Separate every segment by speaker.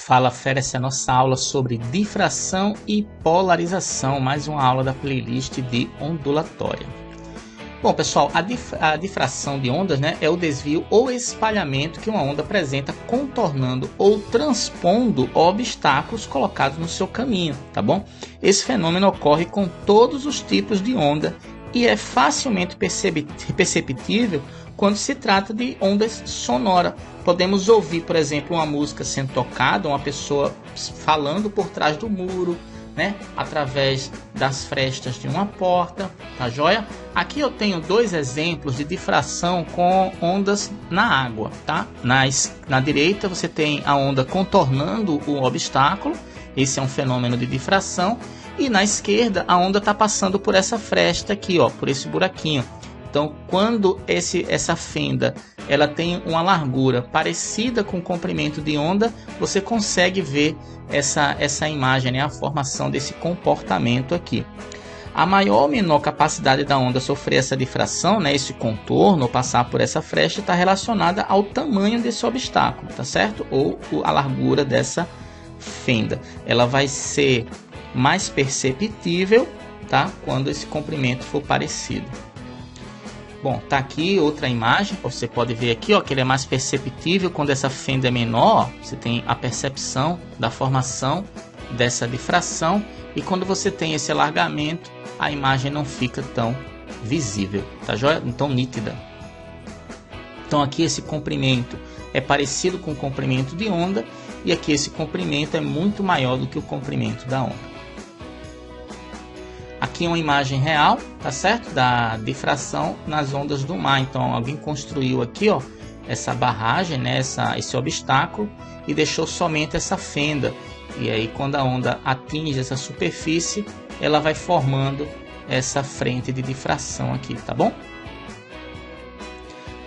Speaker 1: Fala Fera, essa é a nossa aula sobre difração e polarização, mais uma aula da playlist de ondulatória. Bom pessoal, a difração de ondas, né, é o desvio ou espalhamento que uma onda apresenta contornando ou transpondo obstáculos colocados no seu caminho, tá bom? Esse fenômeno ocorre com todos os tipos de onda e é facilmente perceptível quando se trata de ondas sonoras. Podemos ouvir, por exemplo, uma música sendo tocada, uma pessoa falando por trás do muro, né, através das frestas de uma porta, tá joia? Aqui eu tenho dois exemplos de difração com ondas na água, tá? Na direita você tem a onda contornando o obstáculo, esse é um fenômeno de difração, e na esquerda a onda está passando por essa fresta aqui, ó, por esse buraquinho. Então, quando essa fenda ela tem uma largura parecida com o comprimento de onda, você consegue ver essa imagem, né? A formação desse comportamento aqui. A maior ou menor capacidade da onda sofrer essa difração, né? Esse contorno, ou passar por essa fresta, está relacionada ao tamanho desse obstáculo, tá certo? Ou a largura dessa fenda. Ela vai ser mais perceptível, tá? Quando esse comprimento for parecido. Bom, tá aqui outra imagem, você pode ver aqui, ó, que ele é mais perceptível quando essa fenda é menor, você tem a percepção da formação dessa difração, e quando você tem esse alargamento, a imagem não fica tão visível, tá joia? Tão nítida. Então aqui esse comprimento é parecido com o comprimento de onda, e aqui esse comprimento é muito maior do que o comprimento da onda. Aqui uma imagem real, tá certo? Da difração nas ondas do mar. Então alguém construiu aqui, ó, essa barragem, né? Esse obstáculo, e deixou somente essa fenda. E aí quando a onda atinge essa superfície, ela vai formando essa frente de difração aqui, tá bom?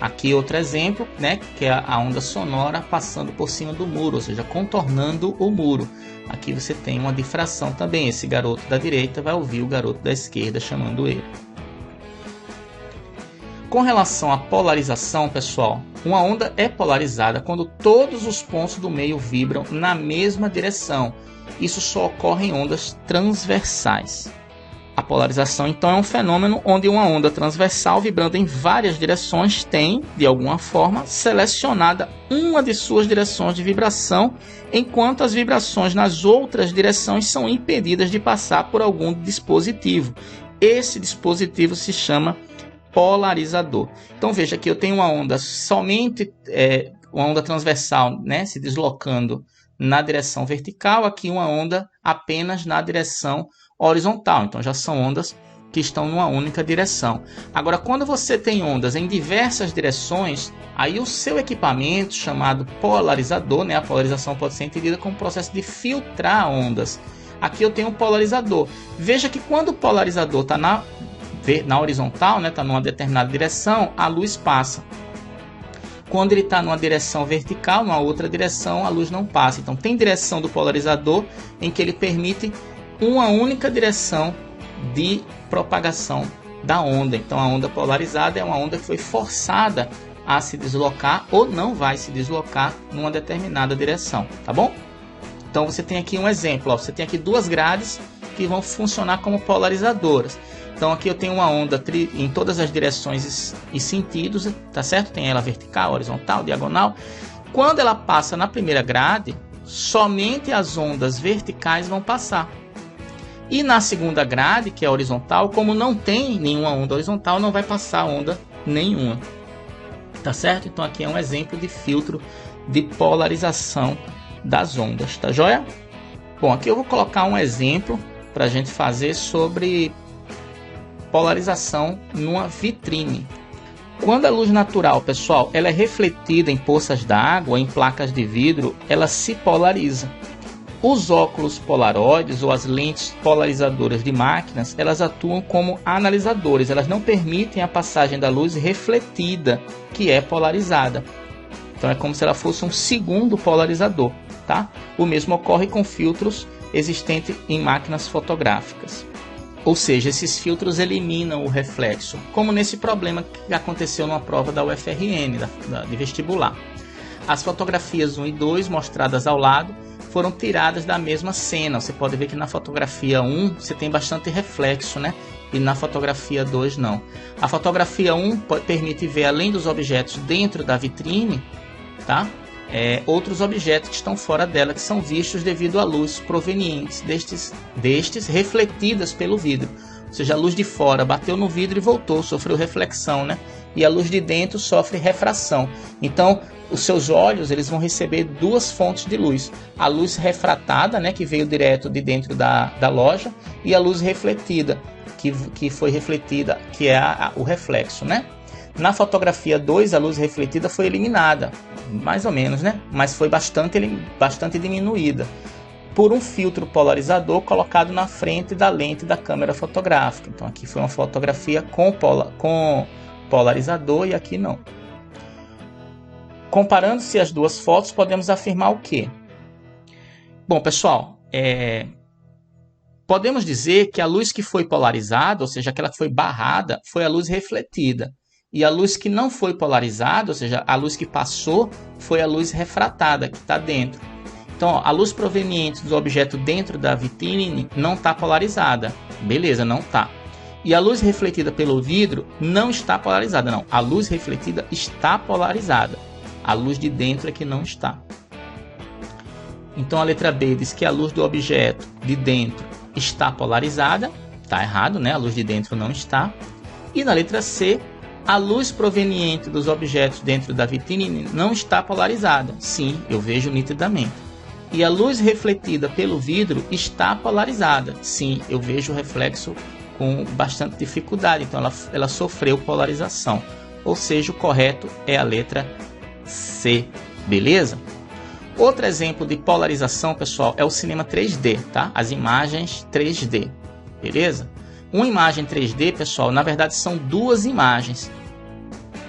Speaker 1: Aqui outro exemplo, né, que é a onda sonora passando por cima do muro, ou seja, contornando o muro. Aqui você tem uma difração também. Esse garoto da direita vai ouvir o garoto da esquerda chamando ele. Com relação à polarização, pessoal, uma onda é polarizada quando todos os pontos do meio vibram na mesma direção. Isso só ocorre em ondas transversais. A polarização, então, é um fenômeno onde uma onda transversal vibrando em várias direções tem, de alguma forma, selecionada uma de suas direções de vibração, enquanto as vibrações nas outras direções são impedidas de passar por algum dispositivo. Esse dispositivo se chama polarizador. Então veja que eu tenho uma onda uma onda transversal, né, se deslocando na direção vertical, aqui uma onda apenas na direção horizontal. Então já são ondas que estão numa única direção. Agora, quando você tem ondas em diversas direções, aí o seu equipamento chamado polarizador, né, a polarização pode ser entendida como um processo de filtrar ondas. Aqui eu tenho um polarizador. Veja que quando o polarizador está na horizontal, né, está numa determinada direção, a luz passa. Quando ele está numa direção vertical, numa outra direção, a luz não passa. Então tem direção do polarizador em que ele permite uma única direção de propagação da onda. Então a onda polarizada é uma onda que foi forçada a se deslocar ou não vai se deslocar numa determinada direção, tá bom? Então você tem aqui um exemplo, ó, você tem aqui duas grades que vão funcionar como polarizadoras. Então aqui eu tenho uma onda em todas as direções e sentidos, tá certo? Tem ela vertical, horizontal, diagonal. Quando ela passa na primeira grade, somente as ondas verticais vão passar. E na segunda grade, que é horizontal, como não tem nenhuma onda horizontal, não vai passar onda nenhuma. Tá certo? Então aqui é um exemplo de filtro de polarização das ondas, tá joia? Bom, aqui eu vou colocar um exemplo para a gente fazer sobre polarização numa vitrine. Quando a luz natural, pessoal, ela é refletida em poças d'água, em placas de vidro, ela se polariza. Os óculos polaroides ou as lentes polarizadoras de máquinas, elas atuam como analisadores, elas não permitem a passagem da luz refletida, que é polarizada. Então é como se ela fosse um segundo polarizador, tá? O mesmo ocorre com filtros existentes em máquinas fotográficas. Ou seja, esses filtros eliminam o reflexo, como nesse problema que aconteceu numa prova da UFRN, de vestibular. As fotografias 1 e 2, mostradas ao lado, foram tiradas da mesma cena. Você pode ver que na fotografia 1 você tem bastante reflexo, né? E na fotografia 2 não. A fotografia 1 permite ver, além dos objetos dentro da vitrine, tá? Outros objetos que estão fora dela, que são vistos devido à luz provenientes destes refletidas pelo vidro. Ou seja, a luz de fora bateu no vidro e voltou, sofreu reflexão, né? E a luz de dentro sofre refração. Então, os seus olhos eles vão receber duas fontes de luz. A luz refratada, né, que veio direto de dentro da loja, e a luz refletida, que foi refletida, que é o reflexo, né? Na fotografia 2, a luz refletida foi eliminada, mais ou menos, né? Mas foi bastante diminuída por um filtro polarizador colocado na frente da lente da câmera fotográfica. Então aqui foi uma fotografia com polarizador e aqui não. Comparando-se as duas fotos, podemos afirmar o quê? Bom, pessoal, podemos dizer que a luz que foi polarizada, ou seja, aquela que foi barrada, foi a luz refletida. E a luz que não foi polarizada, ou seja, a luz que passou, foi a luz refratada, que está dentro. Então, a luz proveniente do objeto dentro da vitrine não está polarizada. Beleza, não está. E a luz refletida pelo vidro não está polarizada. Não, a luz refletida está polarizada. A luz de dentro é que não está. Então, a letra B diz que a luz do objeto de dentro está polarizada. Está errado, né? A luz de dentro não está. E na letra C, a luz proveniente dos objetos dentro da vitrine não está polarizada. Sim, eu vejo nitidamente. E a luz refletida pelo vidro está polarizada. Sim, eu vejo o reflexo com bastante dificuldade. Então ela sofreu polarização. Ou seja, o correto é a letra C. Beleza? Outro exemplo de polarização, pessoal, é o cinema 3D, tá? As imagens 3D. Beleza? Uma imagem 3D, pessoal, na verdade são duas imagens.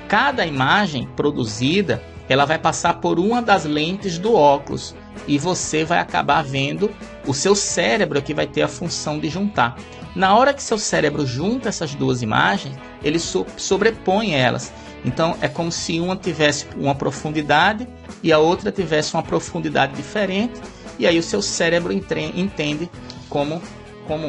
Speaker 1: Cada imagem produzida, ela vai passar por uma das lentes do óculos e você vai acabar vendo o seu cérebro que vai ter a função de juntar. Na hora que seu cérebro junta essas duas imagens, ele sobrepõe elas. Então é como se uma tivesse uma profundidade e a outra tivesse uma profundidade diferente, e aí o seu cérebro entende como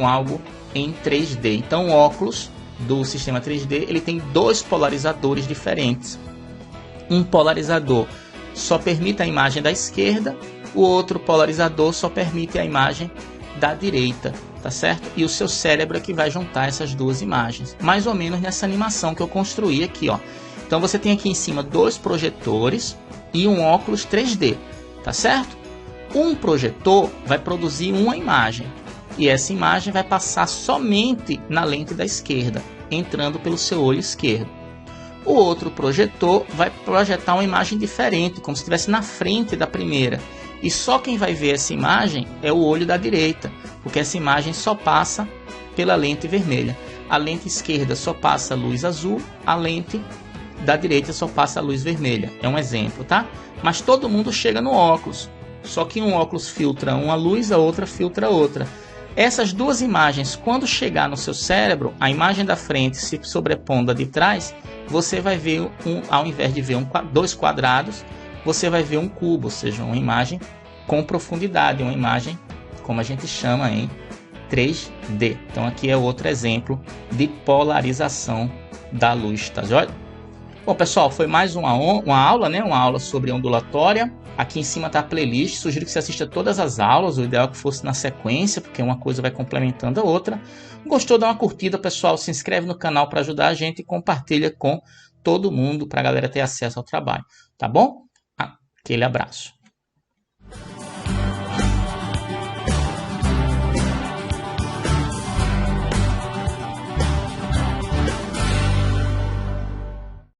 Speaker 1: algo em 3D. Então o óculos do sistema 3D ele tem dois polarizadores diferentes. Um polarizador só permite a imagem da esquerda, o outro polarizador só permite a imagem da direita, tá certo? E o seu cérebro é que vai juntar essas duas imagens, mais ou menos nessa animação que eu construí aqui, ó. Então você tem aqui em cima dois projetores e um óculos 3D, tá certo? Um projetor vai produzir uma imagem e essa imagem vai passar somente na lente da esquerda, entrando pelo seu olho esquerdo. O outro projetor vai projetar uma imagem diferente, como se estivesse na frente da primeira. E só quem vai ver essa imagem é o olho da direita, porque essa imagem só passa pela lente vermelha. A lente esquerda só passa a luz azul, a lente da direita só passa a luz vermelha. É um exemplo, tá? Mas todo mundo chega no óculos. Só que um óculos filtra uma luz, a outra filtra outra. Essas duas imagens, quando chegar no seu cérebro, a imagem da frente se sobrepondo à de trás, você vai ver, ao invés de ver dois quadrados, você vai ver um cubo, ou seja, uma imagem com profundidade, uma imagem, como a gente chama, em 3D. Então aqui é outro exemplo de polarização da luz, tá joia? Bom, pessoal, foi mais uma aula, né? Uma aula sobre ondulatória. Aqui em cima está a playlist. Sugiro que você assista todas as aulas. O ideal é que fosse na sequência, porque uma coisa vai complementando a outra. Gostou? Dá uma curtida, pessoal. Se inscreve no canal para ajudar a gente e compartilha com todo mundo para a galera ter acesso ao trabalho. Tá bom? Aquele abraço.